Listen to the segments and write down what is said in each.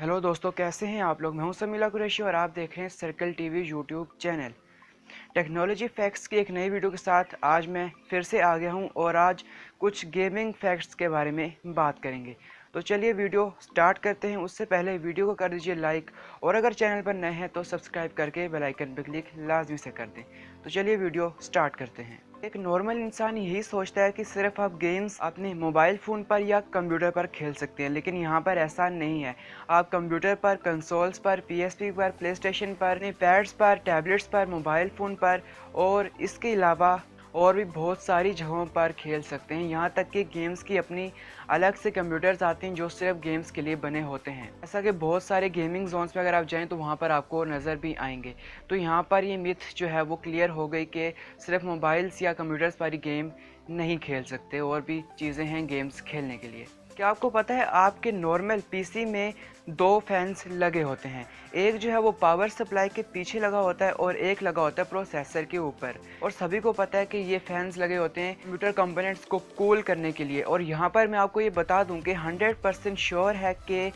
Hello दोस्तों, कैसे हैं आप लोग। मैं हूं समीला कुरैशी और आप देख रहे हैं circle TV YouTube channel. Technology facts की एक नई वीडियो के साथ आज मैं फिर से आ गया हूं और आज कुछ गेमिंग फैक्ट्स के बारे में बात करेंगे। तो चलिए वीडियो स्टार्ट करते हैं। उससे पहले वीडियो को कर दीजिए लाइक और अगर चैनल पर नए हैं तो सब्सक्राइब करके बेल आइकन पर क्लिक लाजमी से कर दें। तो चलिए वीडियो स्टार्ट करते हैं। एक नॉर्मल इंसान यही सोचता है कि सिर्फ आप गेम्स अपने मोबाइल फ़ोन पर या कंप्यूटर पर खेल सकते हैं, लेकिन यहाँ पर ऐसा नहीं है। आप कंप्यूटर पर, कंसोल्स पर, पीएसपी पर, प्लेस्टेशन पर, अपने पैड्स पर, टैबलेट्स पर, मोबाइल फ़ोन पर और इसके अलावा और भी बहुत सारी जगहों पर खेल सकते हैं। यहाँ तक कि गेम्स की अपनी अलग से कंप्यूटर्स आते हैं जो सिर्फ गेम्स के लिए बने होते हैं। ऐसा कि बहुत सारे गेमिंग जोन्स में अगर आप जाएं तो वहाँ पर आपको नज़र भी आएंगे। तो यहाँ पर ये मिथ जो है वो क्लियर हो गई कि सिर्फ मोबाइल्स या कंप्यूटर्स पर ही गेम नहीं खेल सकते, और भी चीज़ें हैं गेम्स खेलने के लिए। क्या आपको पता है आपके नॉर्मल पीसी में दो फैंस लगे होते हैं। एक जो है वो पावर सप्लाई के पीछे लगा होता है और एक लगा होता है प्रोसेसर के ऊपर। और सभी को पता है कि ये फैंस लगे होते हैं कंप्यूटर कंपोनेंट्स को कूल करने के लिए। और यहाँ पर मैं आपको ये बता दूं कि 100% श्योर है कि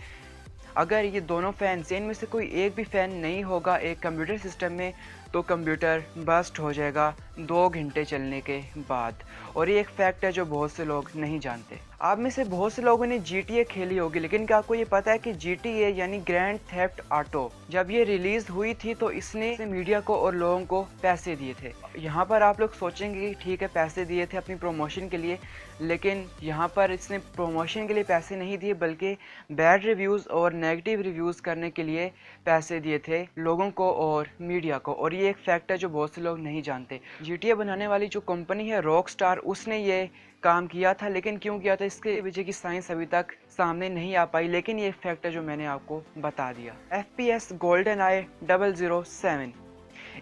अगर ये दोनों फैंस, इनमें से कोई एक भी फ़ैन नहीं होगा एक कंप्यूटर सिस्टम में, तो कंप्यूटर बस्ट हो जाएगा 2 घंटे चलने के बाद। और ये एक फैक्ट है जो बहुत से लोग नहीं जानते। आप में से बहुत से लोगों ने GTA खेली होगी, लेकिन क्या आपको ये पता है कि GTA यानी ग्रैंड थेफ्ट ऑटो, जब ये रिलीज़ हुई थी तो इसने मीडिया को और लोगों को पैसे दिए थे। यहाँ पर आप लोग सोचेंगे कि ठीक है, पैसे दिए थे अपनी प्रमोशन के लिए, लेकिन यहाँ पर इसने प्रमोशन के लिए पैसे नहीं दिए बल्कि बैड रिव्यूज़ और नेगेटिव रिव्यूज़ करने के लिए पैसे दिए थे लोगों को और मीडिया को। और ये एक फैक्ट है जो बहुत से लोग नहीं जानते। GTA बनाने वाली जो कंपनी है रॉकस्टार, उसने ये काम किया था, लेकिन क्यों किया था इसके पीछे की साइंस अभी तक सामने नहीं आ पाई, लेकिन ये फैक्ट है जो मैंने आपको बता दिया। FPS गोल्डन आई 007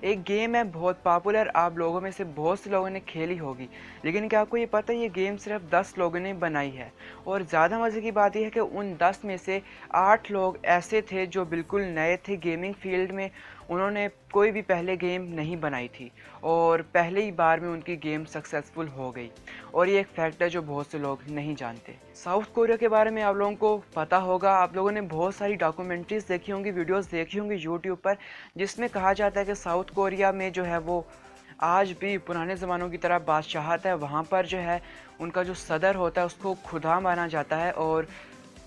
एक गेम है बहुत पॉपुलर, आप लोगों में से बहुत से लोगों ने खेली होगी, लेकिन क्या आपको ये पता है ये गेम सिर्फ 10 लोगों ने बनाई है। और ज़्यादा मज़े की बात यह है कि उन 10 में से 8 लोग ऐसे थे जो बिल्कुल नए थे गेमिंग फील्ड में। उन्होंने कोई भी पहले गेम नहीं बनाई थी और पहले ही बार में उनकी गेम सक्सेसफुल हो गई। और ये एक फैक्ट है जो बहुत से लोग नहीं जानते। साउथ कोरिया के बारे में आप लोगों को पता होगा, आप लोगों ने बहुत सारी डॉक्यूमेंट्रीज देखी होंगी, वीडियोस देखी होंगी यूट्यूब पर, जिसमें कहा जाता है कि साउथ कोरिया में जो है वो आज भी पुराने ज़मानों की तरह बादशाहत है। वहाँ पर जो है उनका जो सदर होता है उसको खुदा माना जाता है और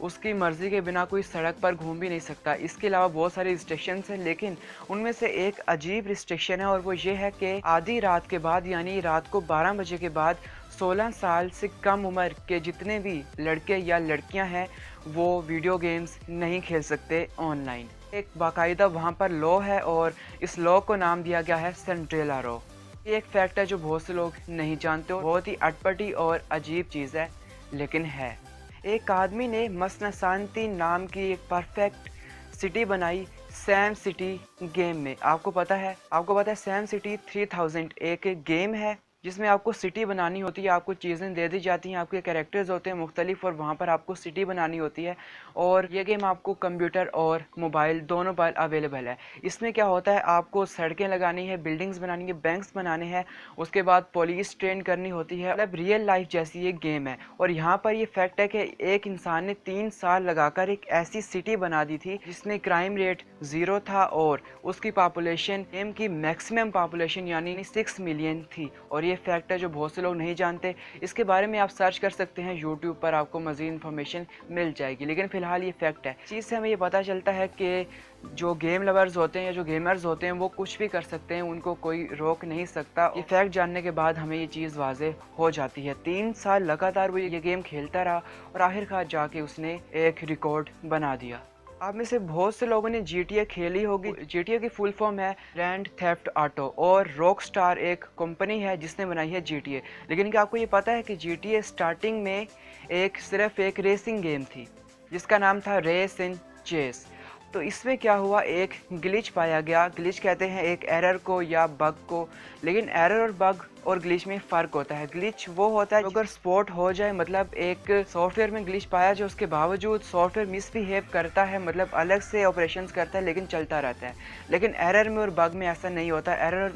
उसकी मर्ज़ी के बिना कोई सड़क पर घूम भी नहीं सकता। इसके अलावा बहुत सारे रिस्ट्रिक्शंस हैं, लेकिन उनमें से एक अजीब रिस्ट्रिक्शन है और वो ये है कि आधी रात के बाद यानी रात को 12 बजे के बाद 16 साल से कम उम्र के जितने भी लड़के या लड़कियां हैं वो वीडियो गेम्स नहीं खेल सकते ऑनलाइन। एक बाकायदा वहाँ पर लॉ है और इस लॉ को नाम दिया गया है सेंट्रेला लॉ। ये एक फैक्ट है जो बहुत से लोग नहीं जानते हो, बहुत ही अटपटी और अजीब चीज़ है, लेकिन है। एक आदमी ने मसनसांती नाम की एक परफेक्ट सिटी बनाई सैम सिटी गेम में। आपको पता है सैम सिटी 3000 एक गेम है जिसमें आपको सिटी बनानी होती है, आपको चीज़ें दे दी जाती हैं, आपके कैरेक्टर्स होते हैं मुख्तलिफ और वहाँ पर आपको सिटी बनानी होती है। और ये गेम आपको कंप्यूटर और मोबाइल दोनों पर अवेलेबल है। इसमें क्या होता है, आपको सड़कें लगानी है, बिल्डिंग्स बनानी है, बैंक्स बनाने हैं, उसके बाद पुलिस ट्रेन करनी होती है। मतलब रियल लाइफ जैसी ये गेम है। और यहाँ पर ये फैक्ट है कि एक इंसान ने 3 साल लगाकर एक ऐसी सिटी बना दी थी जिसमें क्राइम रेट 0 था और उसकी पॉपुलेशन गेम की मैक्सिमम पॉपुलेशन यानी 6 मिलियन थी। और ये फैक्ट है जो बहुत से लोग नहीं जानते। इसके बारे में आप सर्च कर सकते हैं यूट्यूब पर, आपको मज़ीद इन्फॉर्मेशन मिल जाएगी, लेकिन फ़िलहाल ये फैक्ट है। चीज़ से हमें ये पता चलता है कि जो गेम लवर्स होते हैं या जो गेमर्स होते हैं वो कुछ भी कर सकते हैं, उनको कोई रोक नहीं सकता। ये फैक्ट जानने के बाद हमें ये चीज़ वाज़े हो जाती है। 3 साल लगातार वो ये गेम खेलता रहा और आखिरकार जाके उसने एक रिकॉर्ड बना दिया। आप में से बहुत से लोगों ने GTA खेली होगी। GTA की फुल फॉर्म है ग्रैंड थेफ्ट ऑटो और रॉकस्टार एक कंपनी है जिसने बनाई है GTA। लेकिन क्या आपको ये पता है कि GTA स्टार्टिंग में सिर्फ एक रेसिंग गेम थी जिसका नाम था रेस इन चेस। तो इसमें क्या हुआ, एक ग्लिच पाया गया। ग्लिच कहते हैं एक एरर को या बग को, लेकिन एरर और बग और ग्लिच में फ़र्क होता है। ग्लिच वो होता है अगर स्पॉट हो जाए, मतलब एक सॉफ्टवेयर में ग्लिच पाया जो उसके बावजूद सॉफ्टवेयर मिसबिहेव करता है, मतलब अलग से ऑपरेशंस करता है लेकिन चलता रहता है। लेकिन एरर में और बग में ऐसा नहीं होता।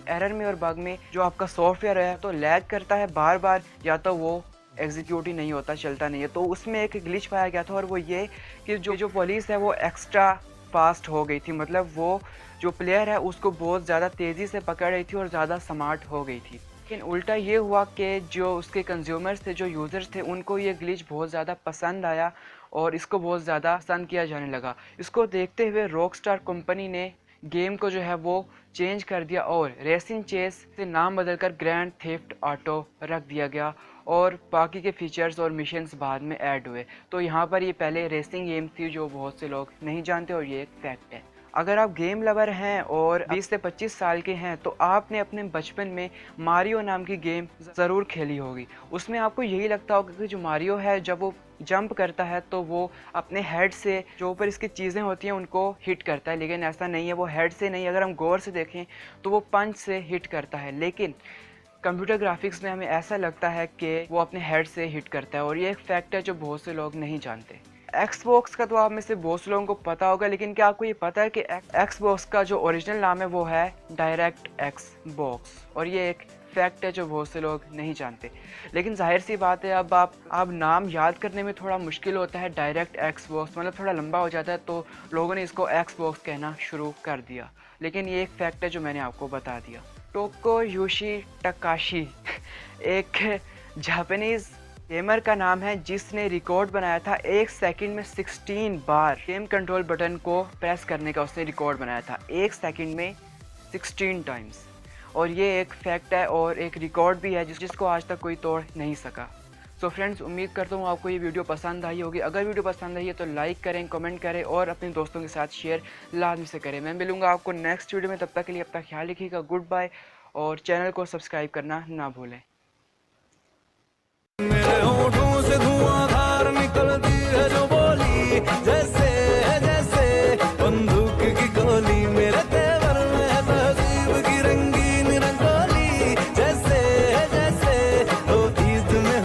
एरर में और बग में जो आपका सॉफ्टवेयर है तो लैग करता है बार बार, या तो वो एग्जीक्यूट ही नहीं होता, चलता नहीं है। तो उसमें एक ग्लिच पाया गया था और वो ये कि जो पुलिस है वो एक्स्ट्रा फास्ट हो गई थी, मतलब वो जो प्लेयर है उसको बहुत ज़्यादा तेज़ी से पकड़ रही थी और ज़्यादा स्मार्ट हो गई थी। लेकिन उल्टा ये हुआ कि जो उसके कंज्यूमर्स थे, जो यूज़र्स थे, उनको ये ग्लिच बहुत ज़्यादा पसंद आया और इसको बहुत ज़्यादा पसंद किया जाने लगा। इसको देखते हुए रॉकस्टार कंपनी ने गेम को जो है वो चेंज कर दिया और रेसिंग चेस से नाम बदलकर ग्रैंड थेफ्ट ऑटो रख दिया गया और बाकी के फीचर्स और मिशंस बाद में ऐड हुए। तो यहाँ पर ये पहले रेसिंग गेम थी जो बहुत से लोग नहीं जानते और ये एक फैक्ट है। अगर आप गेम लवर हैं और 20 से 25 साल के हैं तो आपने अपने बचपन में मारियो नाम की गेम ज़रूर खेली होगी। उसमें आपको यही लगता होगा कि जो मारियो है जब वो जंप करता है तो वो अपने हेड से जो ऊपर इसकी चीज़ें होती हैं उनको हिट करता है, लेकिन ऐसा नहीं है, वो हेड से नहीं, अगर हम गौर से देखें तो वो पंच से हिट करता है। लेकिन कंप्यूटर ग्राफिक्स में हमें ऐसा लगता है कि वो अपने हेड से हिट करता है और ये एक फैक्ट है जो बहुत से लोग नहीं जानते। एक्सबॉक्स का तो आप में से बहुत से लोगों को पता होगा, लेकिन क्या आपको ये पता है कि एक्सबॉक्स का जो ओरिजिनल नाम है वो है डायरेक्ट एक्स बॉक्स, और ये एक फैक्ट है जो बहुत से लोग नहीं जानते। लेकिन जाहिर सी बात है, अब नाम याद करने में थोड़ा मुश्किल होता है। डायरेक्ट एक्स बॉक्स मतलब थोड़ा लंबा हो जाता है तो लोगों ने इसको एक्स बॉक्स कहना शुरू कर दिया, लेकिन ये एक फैक्ट है जो मैंने आपको बता दिया। टोकोयोशी टकाशी एक जापानीज गेमर का नाम है जिसने रिकॉर्ड बनाया था 1 सेकंड में 16 बार गेम कंट्रोल बटन को प्रेस करने का। उसने रिकॉर्ड बनाया था 1 सेकंड में 16 टाइम्स, और ये एक फैक्ट है और एक रिकॉर्ड भी है जिसको आज तक कोई तोड़ नहीं सका। सो फ्रेंड्स, उम्मीद करता हूँ आपको ये वीडियो पसंद आई होगी। अगर वीडियो पसंद आई है तो लाइक करें, कमेंट करें और अपने दोस्तों के साथ शेयर लाजमी से करें। मैं मिलूँगा आपको नेक्स्ट वीडियो में, तब तक के लिए अपना ख्याल रखिएगा। गुड बाय और चैनल को सब्सक्राइब करना ना भूलें।